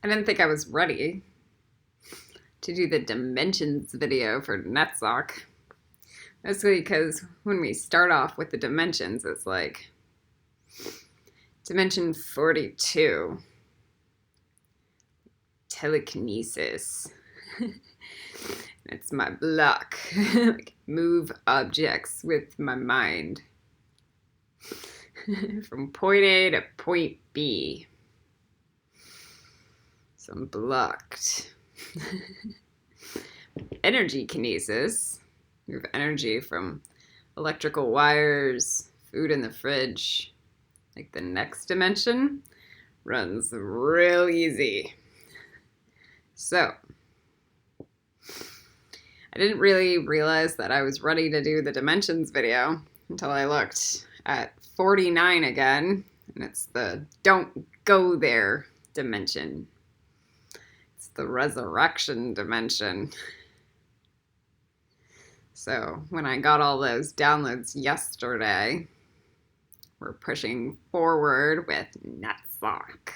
I didn't think I was ready to do the dimensions video for NETZACH. Mostly because when we start off with the dimensions, it's like dimension 42, telekinesis. It's my block. Like, move objects with my mind from point A to point B. So I'm blocked. Energy kinesis. Move energy from electrical wires, food in the fridge. Like the next dimension runs real easy. So I didn't really realize that I was ready to do the dimensions video until I looked at 49 again, and it's the don't go there dimension. It's the resurrection dimension. So when I got all those downloads yesterday, we're pushing forward with NETZACH.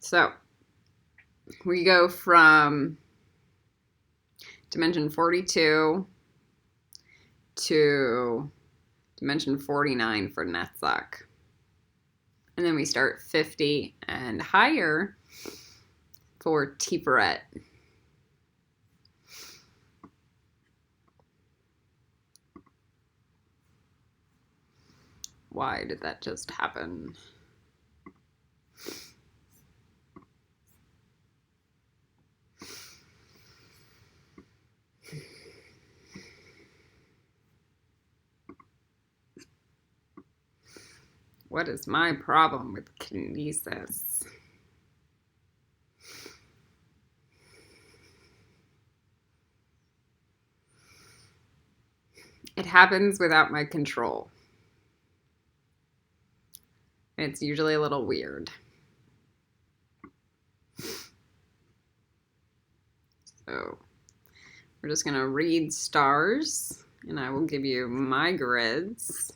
So we go from dimension 42 to dimension 49 for NETZACH. And then we start 50 and higher for Tiferet. Why did that just happen? What is my problem with kinesis? It happens without my control. It's usually a little weird. So we're just going to read stars, and I will give you my grids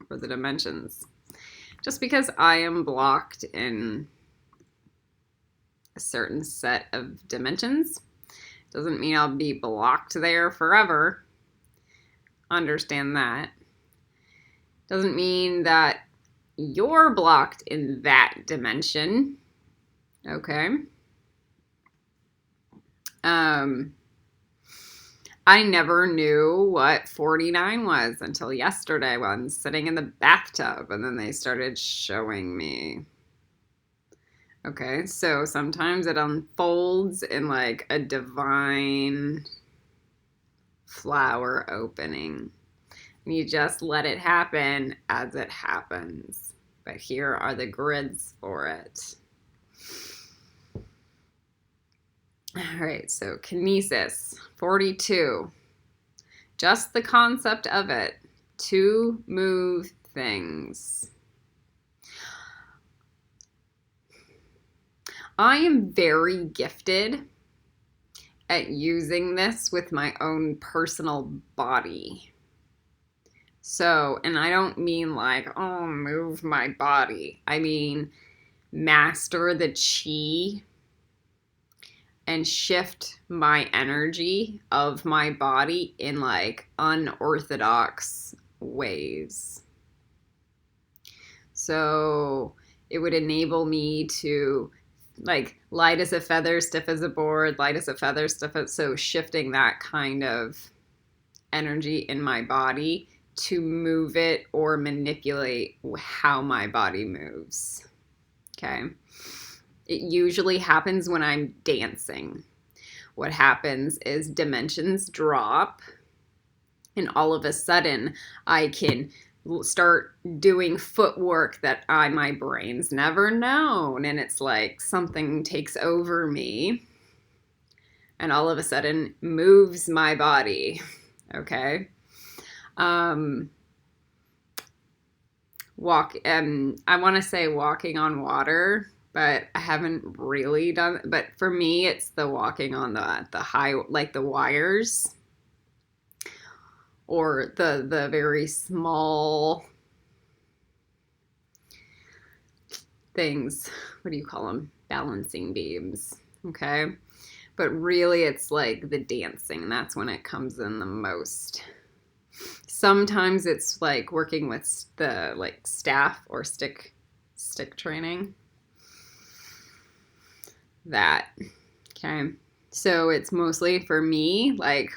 for the dimensions. Just because I am blocked in a certain set of dimensions doesn't mean I'll be blocked there forever. Understand that. Doesn't mean that you're blocked in that dimension. Okay. I never knew what 49 was until yesterday when I was sitting in the bathtub, and then they started showing me. Okay, so sometimes it unfolds in like a divine flower opening. And you just let it happen as it happens. But here are the grids for it. All right, so kinesis, 42. Just the concept of it, to move things. I am very gifted at using this with my own personal body. So, and I don't mean like, oh, move my body. I mean, master the chi and shift my energy of my body in like unorthodox ways. So it would enable me to like light as a feather, stiff as a board, light as a feather, stiff as, so shifting that kind of energy in my body to move it or manipulate how my body moves. Okay. It usually happens when I'm dancing. What happens is dimensions drop, and all of a sudden I can start doing footwork that my brain's never known, and it's like something takes over me and all of a sudden moves my body. Okay. I want to say walking on water, but I haven't really done it. But for me, it's the walking on the high, like the wires, or the very small things, what do you call them? Balancing beams, okay? But really it's like the dancing, that's when it comes in the most. Sometimes it's like working with the like staff or stick training. That, okay? So it's mostly for me like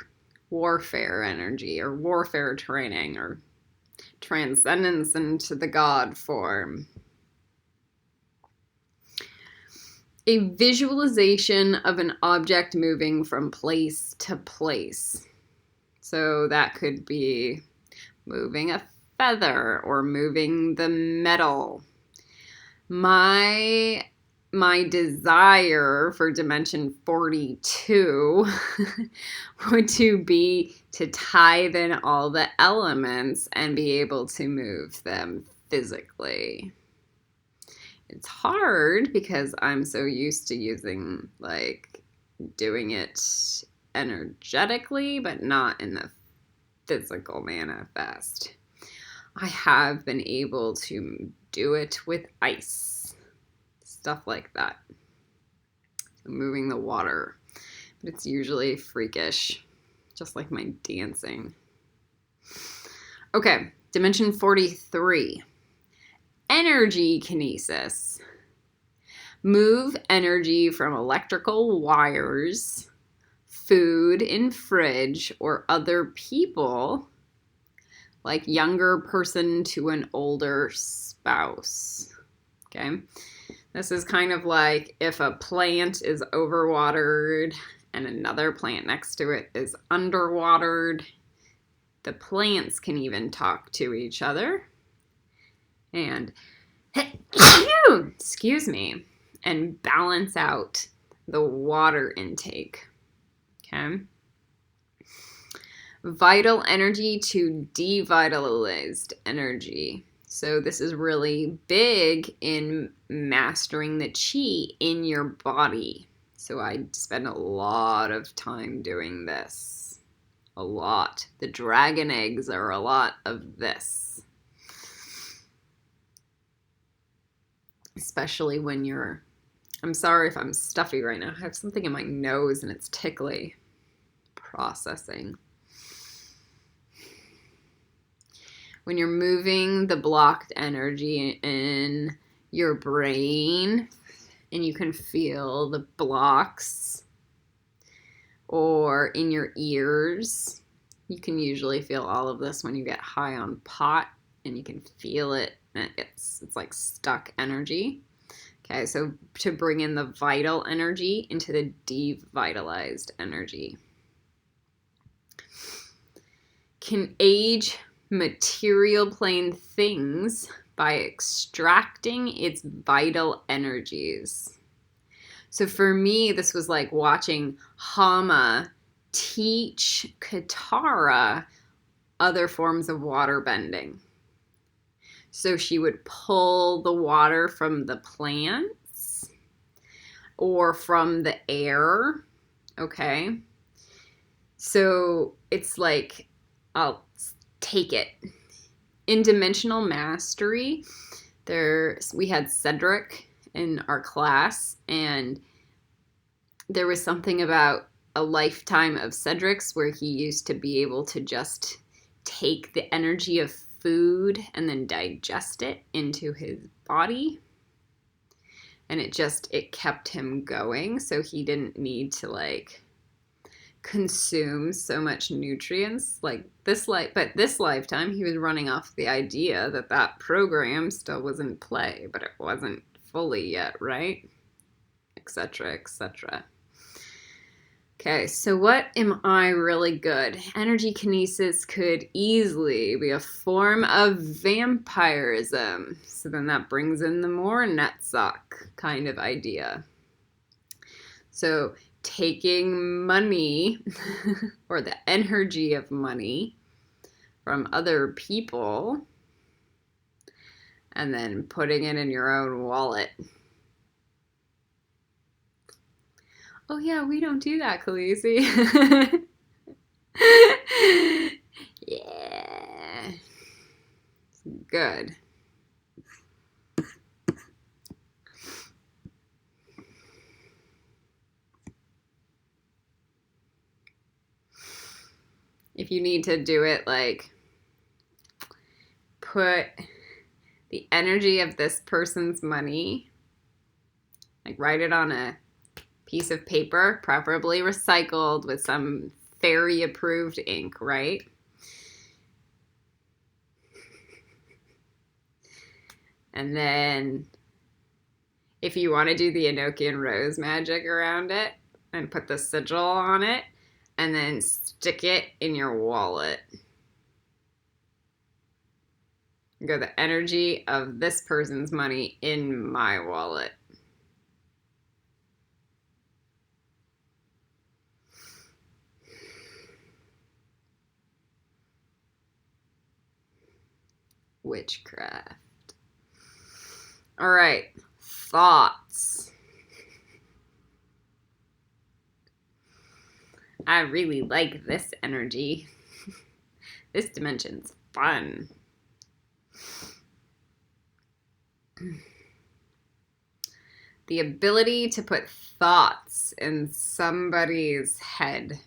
warfare energy or warfare training or transcendence into the God form. A visualization of an object moving from place to place. So that could be moving a feather or moving the metal. My desire for dimension 42 would to be to tithe in all the elements and be able to move them physically. It's hard because I'm so used to using, like, doing it energetically, but not in the physical manifest. I have been able to do it with ice, stuff like that. So moving the water, but it's usually freakish, just like my dancing. Okay, dimension 43. Energy kinesis. Move energy from electrical wires, food in fridge, or other people, like younger person to an older spouse. Okay? This is kind of like if a plant is overwatered and another plant next to it is underwatered. The plants can even talk to each other. And excuse me, and balance out the water intake. Okay. Vital energy to devitalized energy. So this is really big in mastering the chi in your body. So I spend a lot of time doing this. A lot. The dragon eggs are a lot of this. Especially when you're, I'm sorry if I'm stuffy right now. I have something in my nose and it's tickly. Processing. When you're moving the blocked energy in your brain and you can feel the blocks, or in your ears, you can usually feel all of this when you get high on pot and you can feel it. It's like stuck energy. Okay, so to bring in the vital energy into the devitalized energy. Can age material plane things by extracting its vital energies. So for me, this was like watching Hama teach Katara other forms of water bending. So she would pull the water from the plants or from the air, okay? So it's like, I'll take it. In Dimensional Mastery, we had Cedric in our class, and there was something about a lifetime of Cedric's where he used to be able to just take the energy of food and then digest it into his body, and it kept him going, so he didn't need to like consume so much nutrients like this but this lifetime he was running off the idea that that program still was in play, but it wasn't fully yet, right? Etc, etc. Okay, so what am I really good? Energy kinesis could easily be a form of vampirism. So then that brings in the more NETZACH kind of idea. So taking money or the energy of money from other people and then putting it in your own wallet. Oh yeah, we don't do that, Khaleesi. Yeah. Good. if you need to do it, like, put the energy of this person's money, like, write it on a piece of paper, preferably recycled with some fairy approved ink, right? And then if you want to do the Enochian rose magic around it, and put the sigil on it, and then stick it in your wallet. Go the energy of this person's money in my wallet. Witchcraft. All right, thoughts. I really like this energy. This dimension's fun. The ability to put thoughts in somebody's head.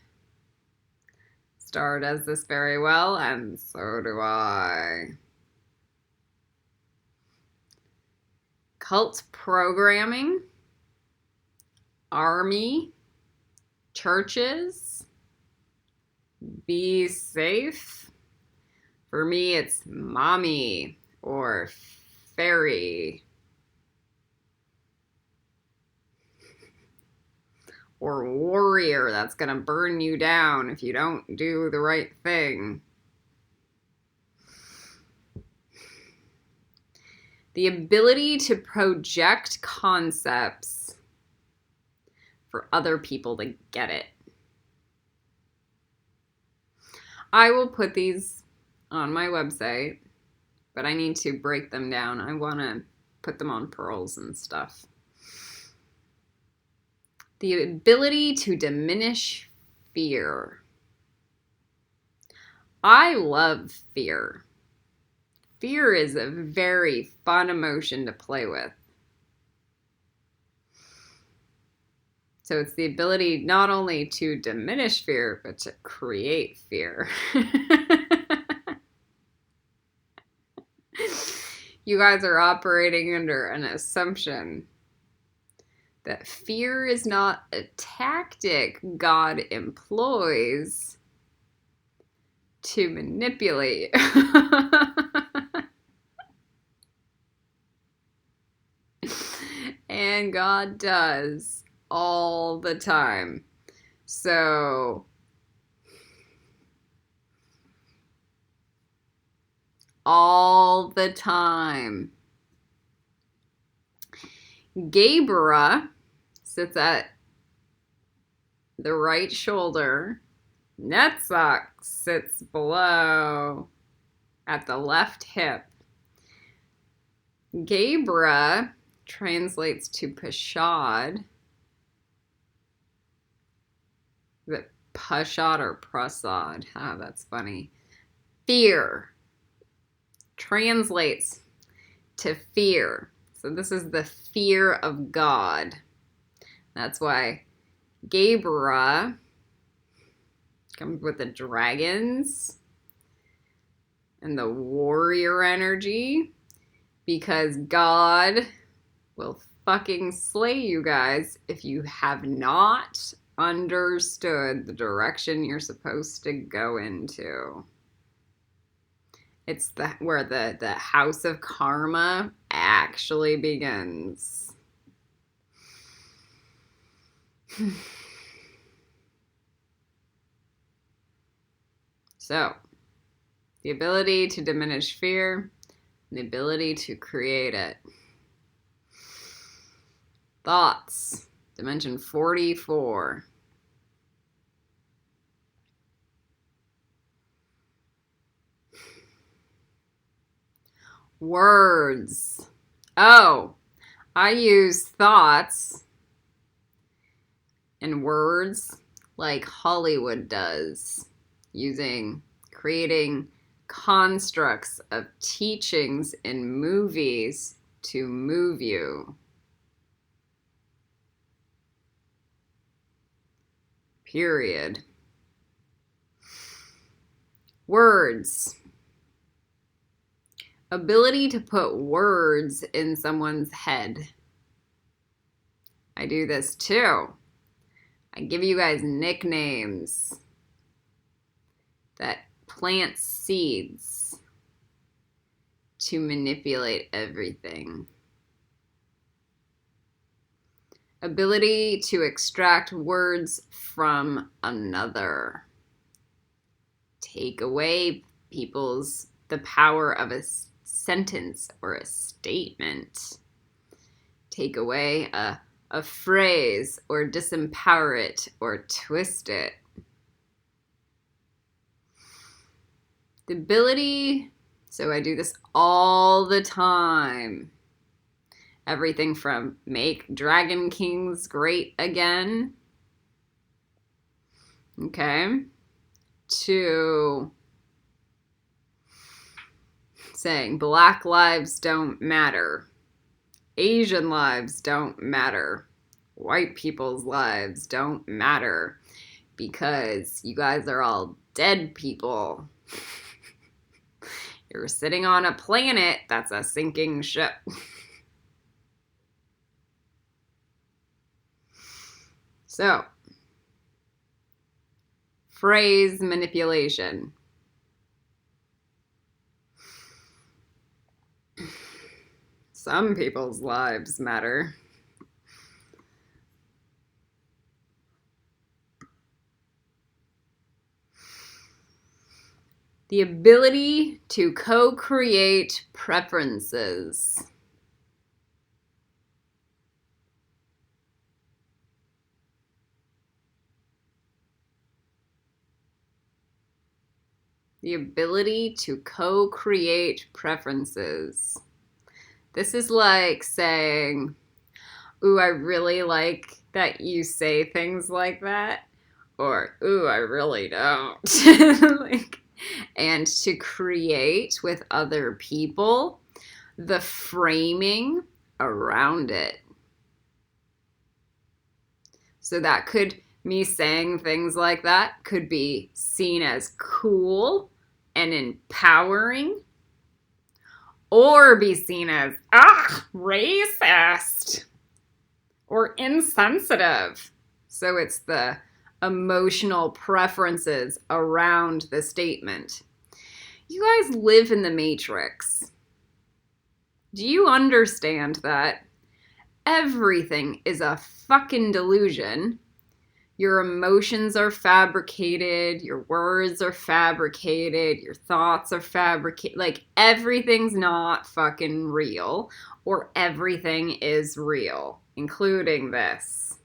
Star does this very well, and so do I. Cult programming, army, churches, be safe. For me, it's mommy or fairy or warrior that's gonna burn you down if you don't do the right thing. The ability to project concepts for other people to get it. I will put these on my website, but I need to break them down. I want to put them on pearls and stuff. The ability to diminish fear. I love fear. Fear is a very fun emotion to play with. So it's the ability not only to diminish fear, but to create fear. You guys are operating under an assumption that fear is not a tactic God employs to manipulate. And God does all the time. So all the time. Gabriel sits at the right shoulder. NETZACH sits below at the left hip. Gabriel translates to Pashad. Is it Pashad or Prasad? Ah, that's funny. Fear translates to fear. So this is the fear of God. That's why Gabriel comes with the dragons and the warrior energy, because God will fucking slay you guys if you have not understood the direction you're supposed to go into. It's where the house of karma actually begins. So, the ability to diminish fear, the ability to create it. Thoughts, dimension 44. Words. Oh, I use thoughts and words like Hollywood does, creating constructs of teachings in movies to move you. Period. Words. Ability to put words in someone's head. I do this too. I give you guys nicknames that plant seeds to manipulate everything. Ability to extract words from another. Take away the power of a sentence or a statement. Take away a phrase or disempower it or twist it. The ability, so I do this all the time. Everything from make dragon kings great again, okay, to saying Black lives don't matter, Asian lives don't matter, white people's lives don't matter, because you guys are all dead people. You're sitting on a planet that's a sinking ship. So, phrase manipulation. Some people's lives matter. The ability to co-create preferences. The ability to co-create preferences. This is like saying, ooh, I really like that you say things like that, or ooh, I really don't. And to create with other people the framing around it. So that could, me saying things like that could be seen as cool and empowering, or be seen as, racist or insensitive. So it's the emotional preferences around the statement. You guys live in the Matrix. Do you understand that everything is a fucking delusion? Your emotions are fabricated, your words are fabricated, your thoughts are fabricated. Like, everything's not fucking real, or everything is real, including this.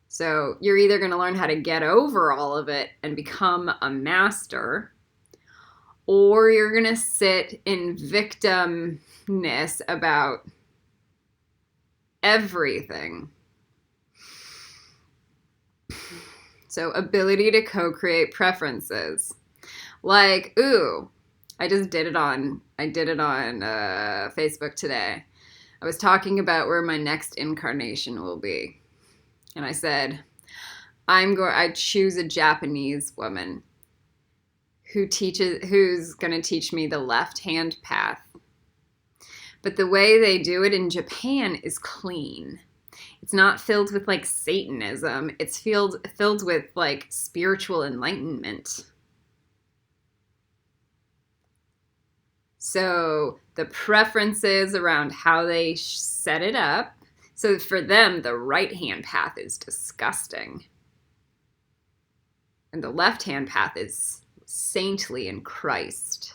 So you're either going to learn how to get over all of it and become a master, or you're going to sit in victimness about everything. So ability to co-create preferences. Like, ooh, I did it on Facebook today. I was talking about where my next incarnation will be. And I said, I choose a Japanese woman who's going to teach me the left-hand path. But the way they do it in Japan is clean. It's not filled with like Satanism. It's filled with like spiritual enlightenment. So the preferences around how they set it up. So for them, the right-hand path is disgusting. And the left-hand path is saintly in Christ.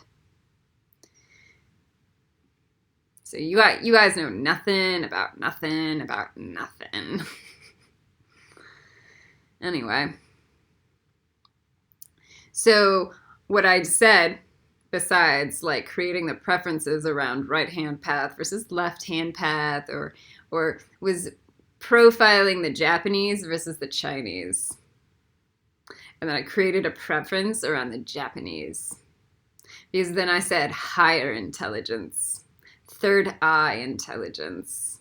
So you guys know nothing about nothing about nothing. Anyway. So what I said, besides like creating the preferences around right-hand path versus left-hand path, or was profiling the Japanese versus the Chinese. And then I created a preference around the Japanese. Because then I said higher intelligence, third eye intelligence.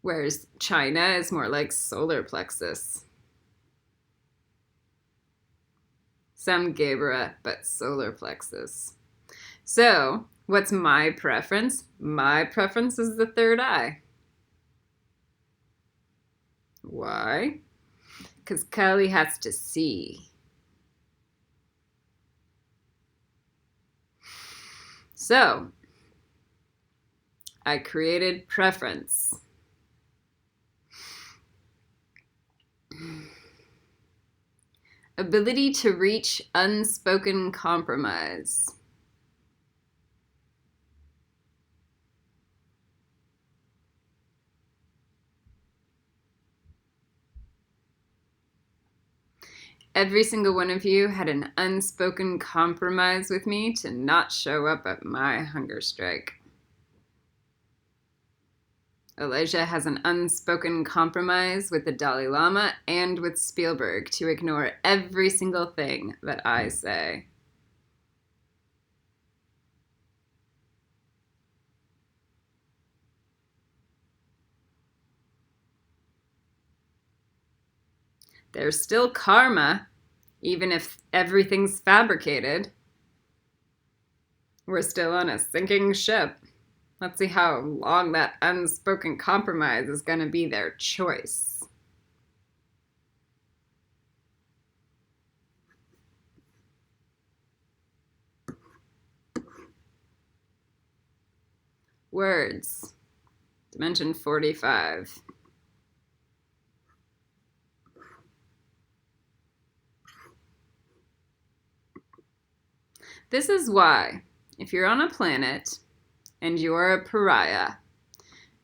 Whereas China is more like solar plexus. Some Gebra, but solar plexus. So, what's my preference? My preference is the third eye. Why? Because Kali has to see. So, I created preference. Ability to reach unspoken compromise. Every single one of you had an unspoken compromise with me to not show up at my hunger strike. Elijah has an unspoken compromise with the Dalai Lama and with Spielberg to ignore every single thing that I say. There's still karma, even if everything's fabricated. We're still on a sinking ship. Let's see how long that unspoken compromise is going to be their choice. Words. Dimension 45. This is why, if you're on a planet and you're a pariah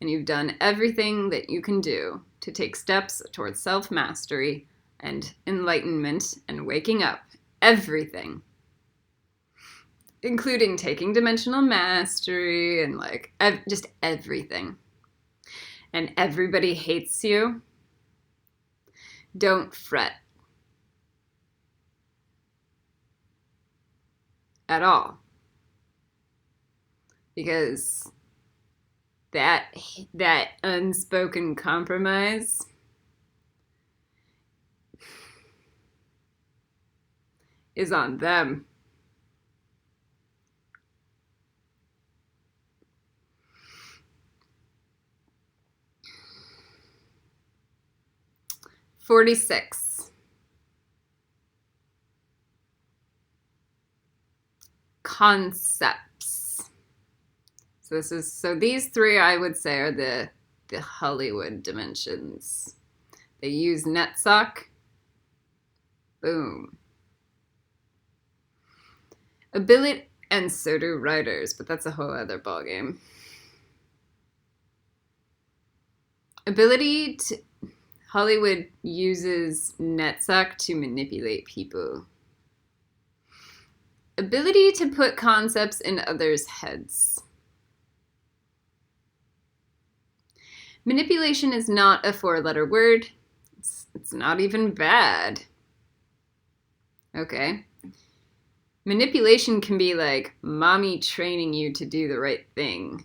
and you've done everything that you can do to take steps towards self-mastery and enlightenment and waking up, everything, including taking dimensional mastery and just everything, and everybody hates you, don't fret at all, because that unspoken compromise is on them. "46. Concepts. So these three, I would say, are the Hollywood dimensions. They use NETZACH. Boom. Ability, and so do writers, but that's a whole other ballgame. Ability to... Hollywood uses NETZACH to manipulate people. Ability to put concepts in others' heads. Manipulation is not a 4-letter word. It's not even bad. Okay. Manipulation can be like mommy training you to do the right thing.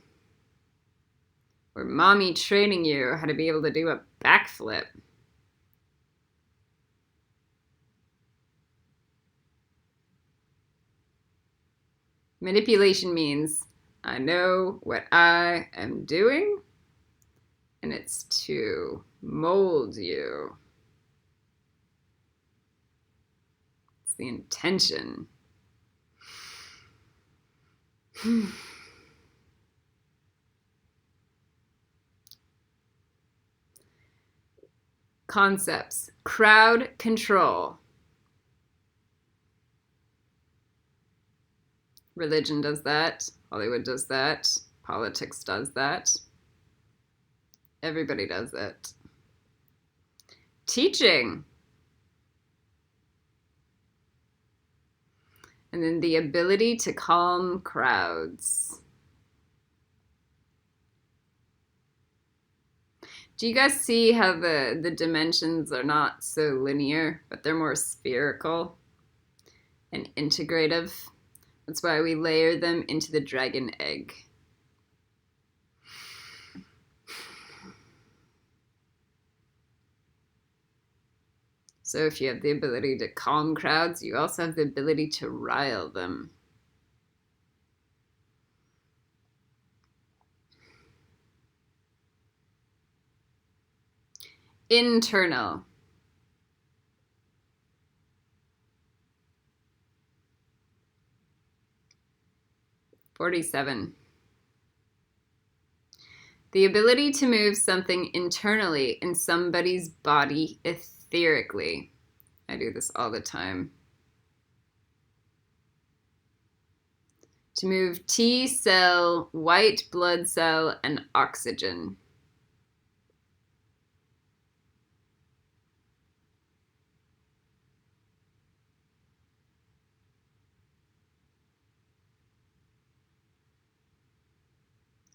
Or mommy training you how to be able to do a backflip. Manipulation means I know what I am doing, and it's to mold you. It's the intention. Concepts. Crowd control. Religion does that. Hollywood does that. Politics does that. Everybody does it. Teaching. And then the ability to calm crowds. Do you guys see how the dimensions are not so linear, but they're more spherical and integrative? That's why we layer them into the dragon egg. So if you have the ability to calm crowds, you also have the ability to rile them. Internal. $47. The ability to move something internally in somebody's body etherically. I do this all the time. To move T cell, white blood cell, and oxygen.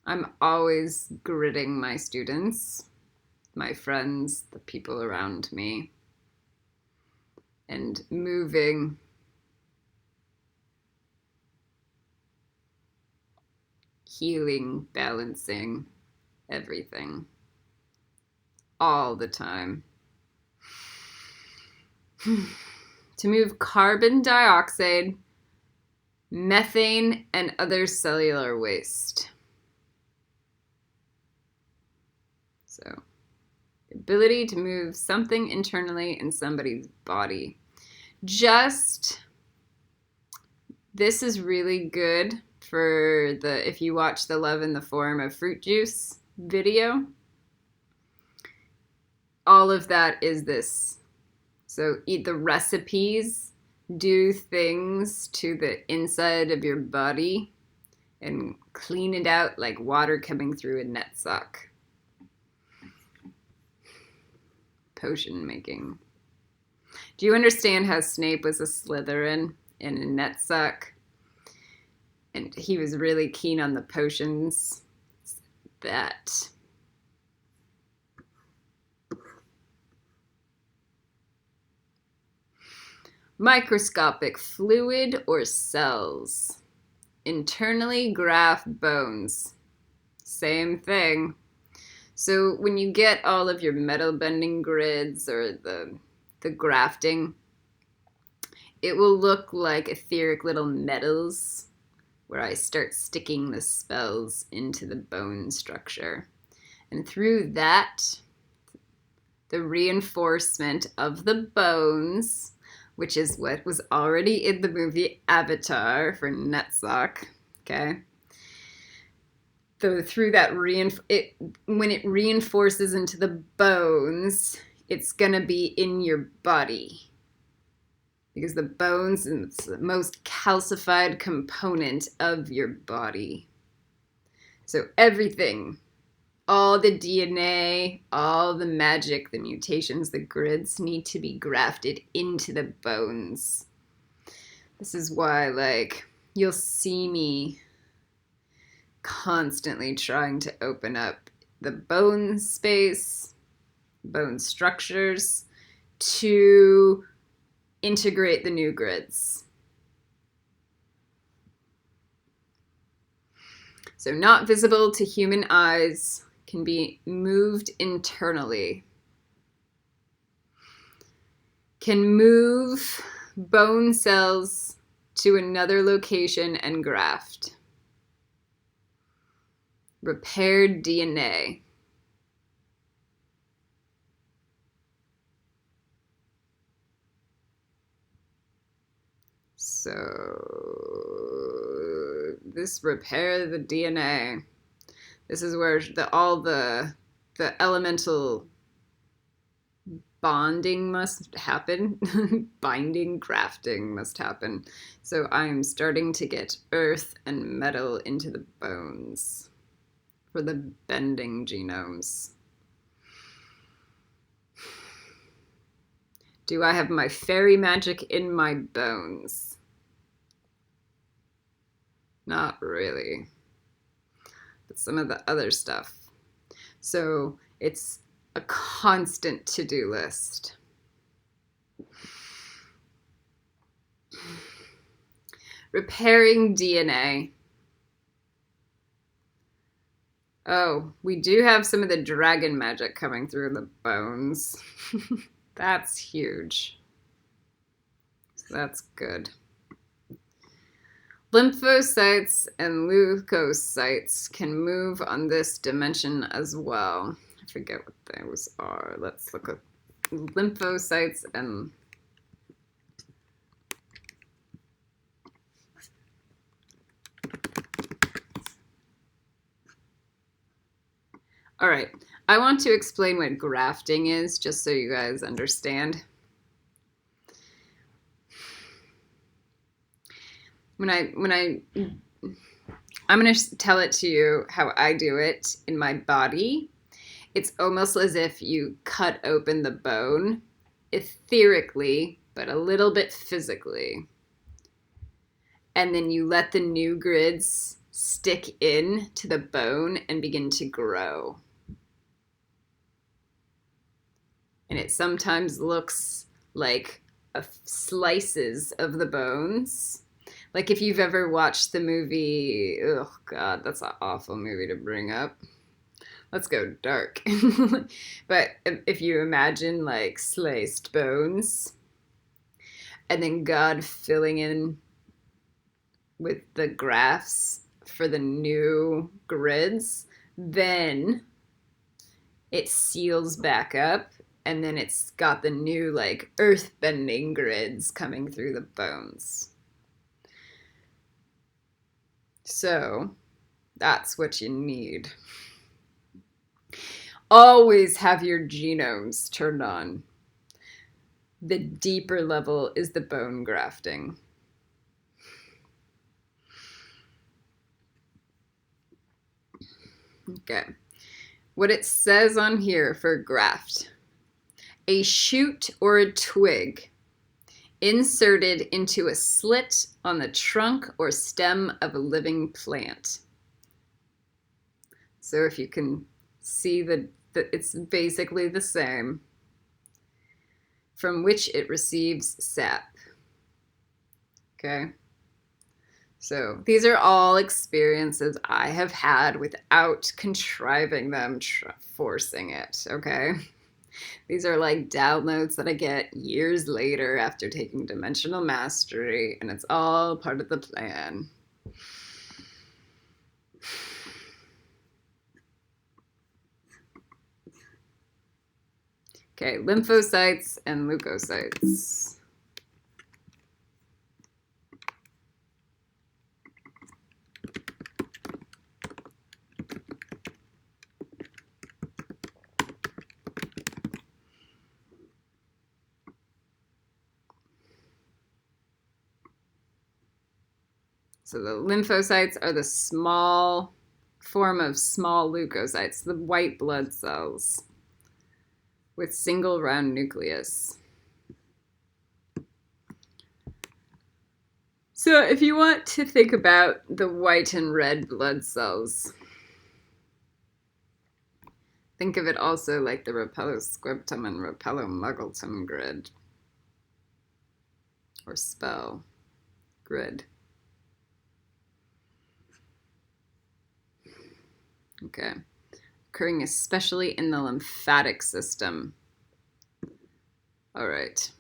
I'm always gridding my students, my friends, the people around me, and moving, healing, balancing, everything, all the time. To move carbon dioxide, methane, and other cellular waste. So, ability to move something internally in somebody's body. This is really good for if you watch the Love in the Form of Fruit Juice video. All of that is this. So eat the recipes, do things to the inside of your body, and clean it out like water coming through a NETZACH. Potion making. Do you understand how Snape was a Slytherin and a NETZACH? And he was really keen on the potions that microscopic fluid or cells. Internally graft bones. Same thing. So when you get all of your metal bending grids or the grafting, it will look like etheric little metals where I start sticking the spells into the bone structure. And through that, the reinforcement of the bones, which is what was already in the movie Avatar for NETZACH, okay? So through that, when it reinforces into the bones, it's gonna be in your body. Because the bones is the most calcified component of your body. So everything, all the DNA, all the magic, the mutations, the grids need to be grafted into the bones. This is why, like, you'll see me constantly trying to open up the bone space, bone structures, to integrate the new grids. So not visible to human eyes, can be moved internally. Can move bone cells to another location and graft. Repaired DNA. So this repair the DNA. This is where all the elemental bonding must happen. Binding, crafting must happen. So I'm starting to get earth and metal into the bones for the bending genomes. Do I have my fairy magic in my bones? Not really. But some of the other stuff. So it's a constant to-do list. Repairing DNA. Oh, we do have some of the dragon magic coming through the bones. That's huge. So that's good. Lymphocytes and leukocytes can move on this dimension as well. I forget what those are. Let's look at lymphocytes and all right. I want to explain what grafting is just so you guys understand. I'm going to tell it to you how I do it in my body. It's almost as if you cut open the bone, etherically, but a little bit physically. And then you let the new grids stick in to the bone and begin to grow. And it sometimes looks like slices of the bones. Like if you've ever watched the movie, oh God, that's an awful movie to bring up. Let's go dark. But if you imagine like sliced bones and then God filling in with the grafts for the new grids, then it seals back up and then it's got the new like earth bending grids coming through the bones. So that's what you need. Always have your genomes turned on. The deeper level is the bone grafting. Okay. What it says on here for graft: a shoot or a twig inserted into a slit on the trunk or stem of a living plant. So if you can see that it's basically the same, from which it receives sap. Okay. So these are all experiences I have had without contriving them, forcing it. Okay. These are like downloads that I get years later after taking dimensional mastery, and it's all part of the plan. Okay, lymphocytes and leukocytes. So the lymphocytes are the small form of small leukocytes, the white blood cells with single round nucleus. So if you want to think about the white and red blood cells, think of it also like the repelloscriptum and repellomuggletum grid or spell grid. Okay. Occurring especially in the lymphatic system. All right.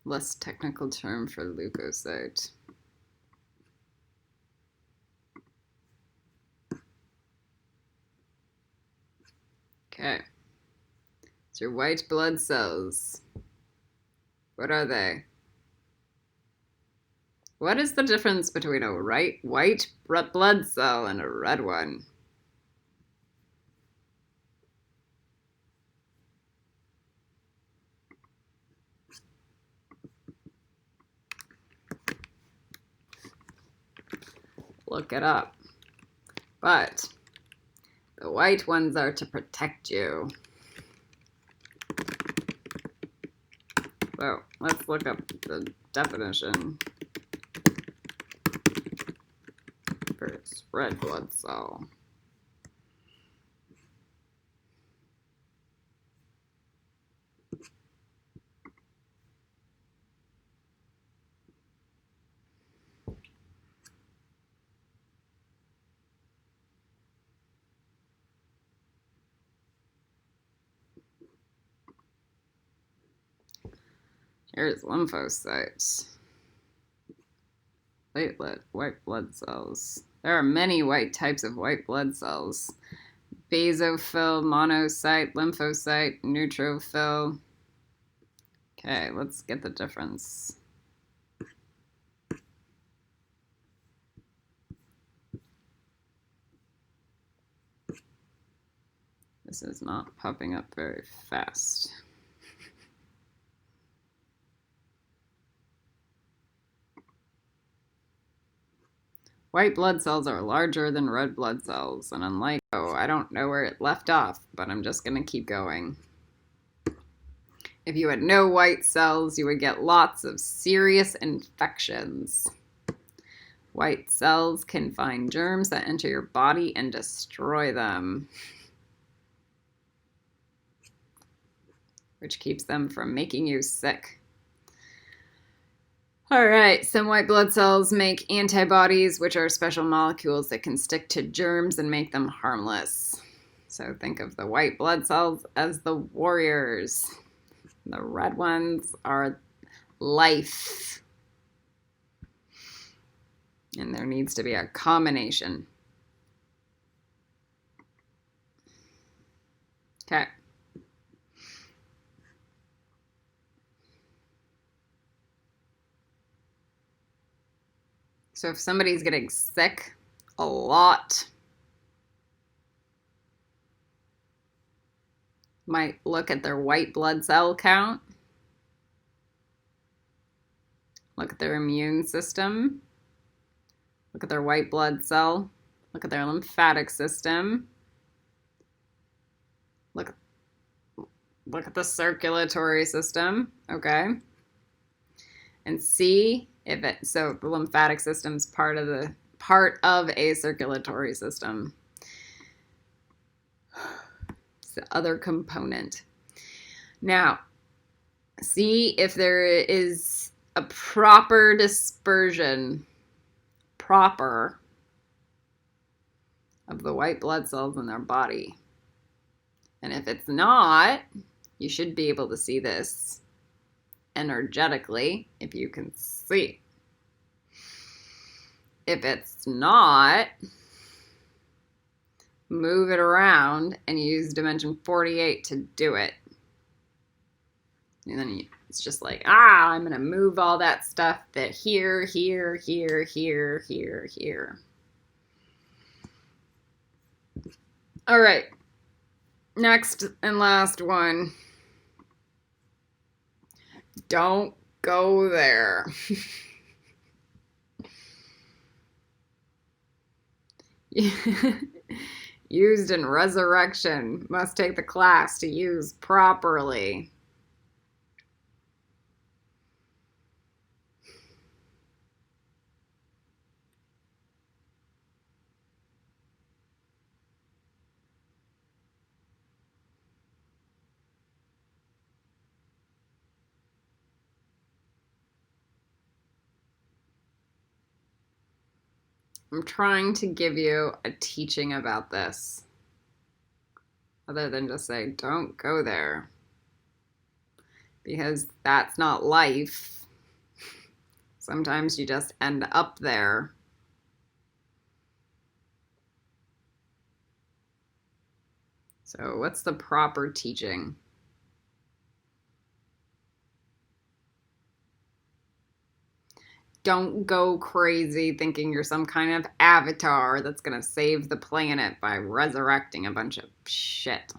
Less technical term for leukocyte. Okay. It's your white blood cells. What are they? What is the difference between a white blood cell and a red one? Look it up. But the white ones are to protect you. So let's look up the definition for red blood cell. Here's lymphocytes. Platelet, white blood cells. There are many white types of white blood cells. Basophil, monocyte, lymphocyte, neutrophil. Okay, let's get the difference. This is not popping up very fast. White blood cells are larger than red blood cells, and unlike, I don't know where it left off, but I'm just going to keep going. If you had no white cells, you would get lots of serious infections. White cells can find germs that enter your body and destroy them, which keeps them from making you sick. All right, some white blood cells make antibodies, which are special molecules that can stick to germs and make them harmless. So think of the white blood cells as the warriors. The red ones are life. And there needs to be a combination. Okay. So if somebody's getting sick a lot, might look at their white blood cell count, look at their immune system, look at their white blood cell, look at their lymphatic system, look at the circulatory system, okay? And see if it, so the lymphatic system's part of a circulatory system. It's the other component. Now, see if there is a proper dispersion, of the white blood cells in their body. And if it's not, you should be able to see this energetically, if you can see. If it's not, move it around and use dimension 48 to do it. And then it's just like, I'm going to move all that stuff that here. All right. Next and last one. Don't go there. Used in resurrection. Must take the class to use properly. I'm trying to give you a teaching about this, other than just say, don't go there, because that's not life. Sometimes you just end up there. So what's the proper teaching? Don't go crazy thinking you're some kind of avatar that's going to save the planet by resurrecting a bunch of shit.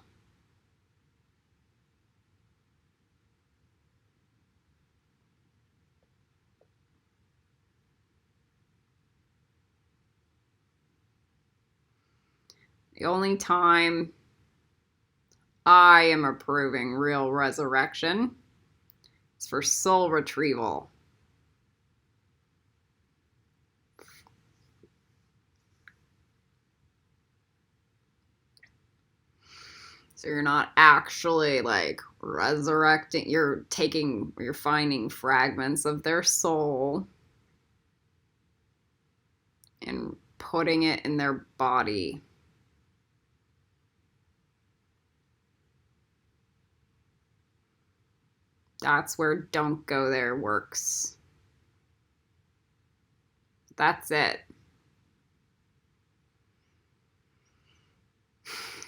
The only time I am approving real resurrection is for soul retrieval. So you're not actually like resurrecting, you're finding fragments of their soul and putting it in their body. That's where don't go there works. That's it.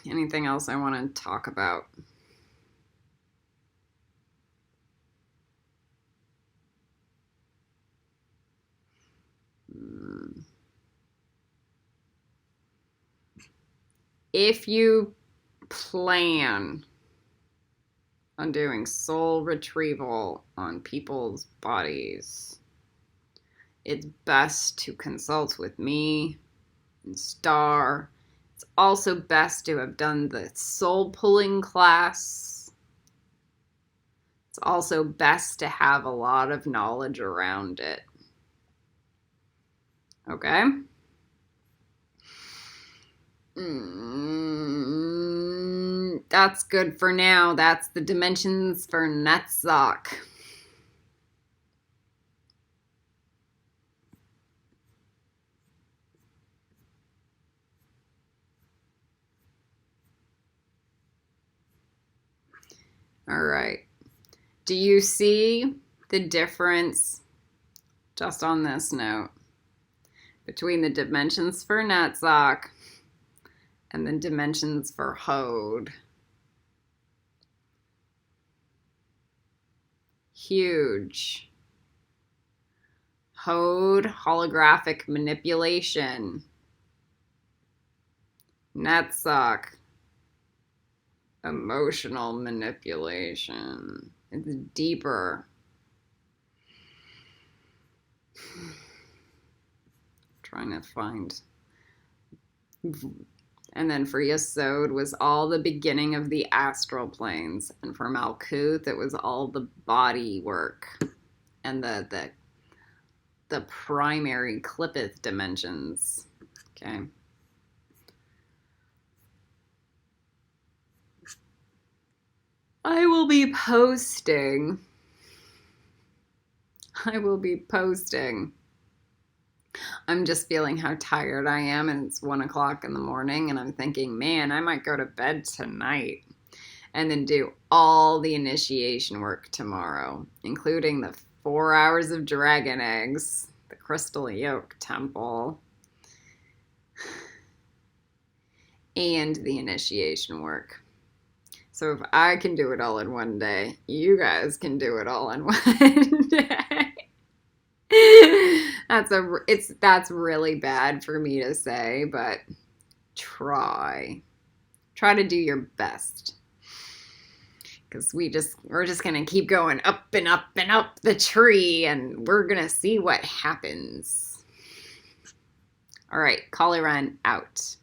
Anything else I want to talk about? If you plan on doing soul retrieval on people's bodies, it's best to consult with me and Star. It's also best to have done the soul pulling class. It's also best to have a lot of knowledge around it. Okay? That's good for now. That's the dimensions for NETZACH. All right. Do you see the difference, just on this note, between the dimensions for NETZACH and the dimensions for HOD? Huge. HOD, holographic manipulation. NETZACH, emotional manipulation. It's deeper. Trying to find. And then for Yesod was all the beginning of the astral planes. And for Malkuth, it was all the body work and the primary Clippeth dimensions. Okay. I will be posting. I'm just feeling how tired I am, and it's 1 o'clock in the morning, and I'm thinking, man, I might go to bed tonight and then do all the initiation work tomorrow, including the 4 hours of dragon eggs, the crystal yoke temple, and the initiation work. So if I can do it all in one day, you guys can do it all in one day. That's really bad for me to say, but try to do your best, because we're just gonna keep going up and up and up the tree, and we're gonna see what happens. All right, Kaliran out.